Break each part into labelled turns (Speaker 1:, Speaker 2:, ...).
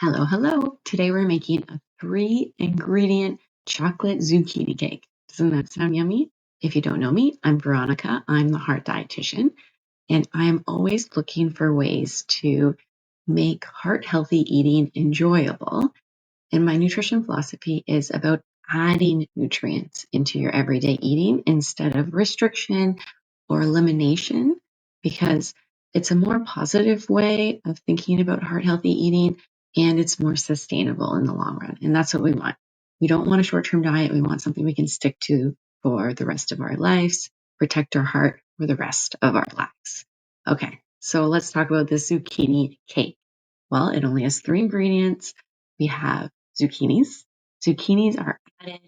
Speaker 1: Hello, hello. Today we're making a 3-ingredient chocolate zucchini cake. Doesn't that sound yummy? If you don't know me, I'm Veronica. I'm the heart dietitian, and I'm always looking for ways to make heart healthy eating enjoyable. And my nutrition philosophy is about adding nutrients into your everyday eating instead of restriction or elimination, because it's a more positive way of thinking about heart healthy eating and it's more sustainable in the long run. And that's what we want. We don't want a short term diet. We want something we can stick to for the rest of our lives, protect our heart for the rest of our lives. Okay, so let's talk about the zucchini cake. Well, it only has 3 ingredients. We have zucchinis. Zucchinis are added,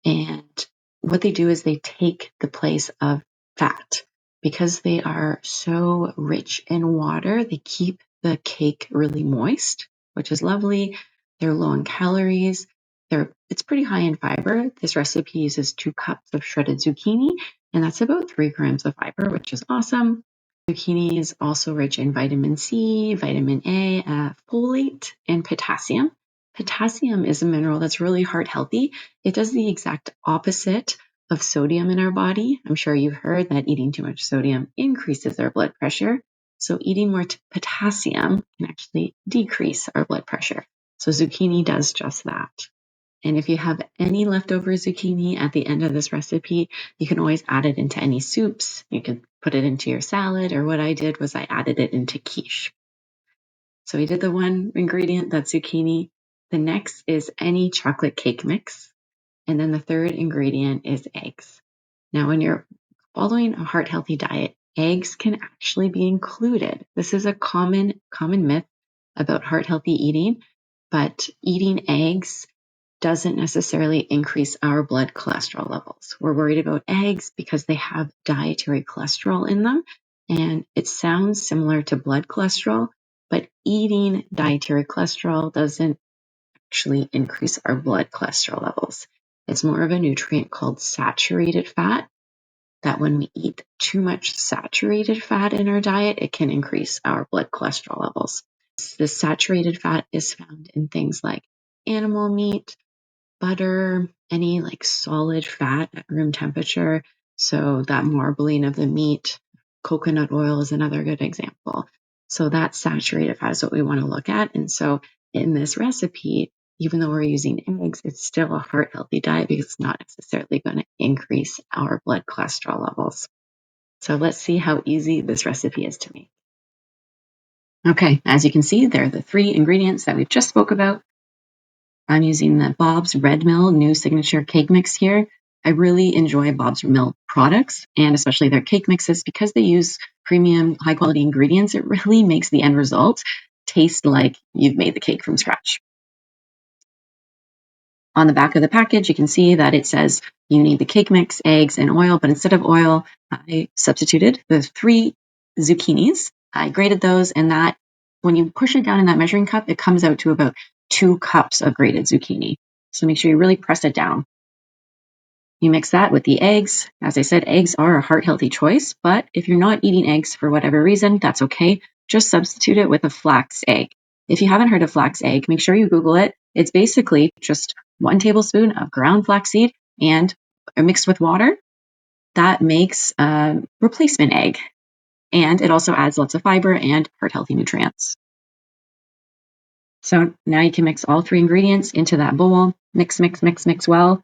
Speaker 1: and what they do is they take the place of fat. Because they are so rich in water, they keep the cake really moist, which is lovely. They're low in calories. It's pretty high in fiber. This recipe uses 2 cups of shredded zucchini, and that's about 3 grams of fiber, which is awesome. Zucchini is also rich in vitamin C, vitamin A, folate, and potassium. Potassium is a mineral that's really heart healthy. It does the exact opposite of sodium in our body. I'm sure you've heard that eating too much sodium increases our blood pressure. So eating more potassium can actually decrease our blood pressure. So zucchini does just that. And if you have any leftover zucchini at the end of this recipe, you can always add it into any soups. You could put it into your salad, or what I did was I added it into quiche. So we did the 1 ingredient, that's zucchini. The next is any chocolate cake mix. And then the 3rd ingredient is eggs. Now, when you're following a heart healthy diet, eggs can actually be included. This is a common myth about heart healthy eating, but eating eggs doesn't necessarily increase our blood cholesterol levels. We're worried about eggs because they have dietary cholesterol in them, and it sounds similar to blood cholesterol, but eating dietary cholesterol doesn't actually increase our blood cholesterol levels. It's more of a nutrient called saturated fat, that when we eat too much saturated fat in our diet, it can increase our blood cholesterol levels. This saturated fat is found in things like animal meat, butter, any like solid fat at room temperature. So that marbling of the meat, coconut oil is another good example. So that saturated fat is what we want to look at. And so in this recipe, even though we're using eggs, it's still a heart healthy diet because it's not necessarily going to increase our blood cholesterol levels. So let's see how easy this recipe is to make. Okay, as you can see, there are the 3 ingredients that we've just spoke about. I'm using the Bob's Red Mill new signature cake mix here. I really enjoy Bob's Mill products, and especially their cake mixes, because they use premium, high quality ingredients. It really makes the end result taste like you've made the cake from scratch. On the back of the package, you can see that it says you need the cake mix, eggs, and oil, but instead of oil, I substituted the 3 zucchinis. I grated those, and that, when you push it down in that measuring cup, it comes out to about 2 cups of grated zucchini. So make sure you really press it down. You mix that with the eggs. As I said, eggs are a heart-healthy choice, but if you're not eating eggs for whatever reason, that's okay. Just substitute it with a flax egg. If you haven't heard of flax egg, make sure you Google it. It's basically just 1 tablespoon of ground flaxseed and mixed with water. That makes a replacement egg. And it also adds lots of fiber and heart-healthy nutrients. So now you can mix all 3 ingredients into that bowl. Mix, mix, mix, mix well.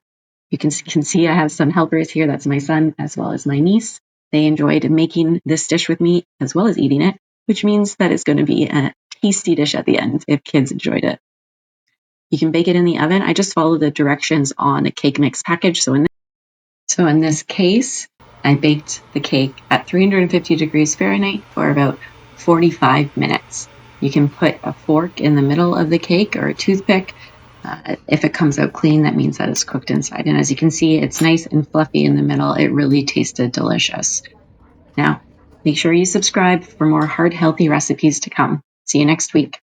Speaker 1: You can see I have some helpers here. That's my son as well as my niece. They enjoyed making this dish with me as well as eating it, which means that it's going to be a tasty dish at the end if kids enjoyed it. You can bake it in the oven. I just follow the directions on the cake mix package. So in this case, I baked the cake at 350 degrees Fahrenheit for about 45 minutes. You can put a fork in the middle of the cake or a toothpick. If it comes out clean, that means that it's cooked inside. And as you can see, it's nice and fluffy in the middle. It really tasted delicious. Now, make sure you subscribe for more heart-healthy recipes to come. See you next week.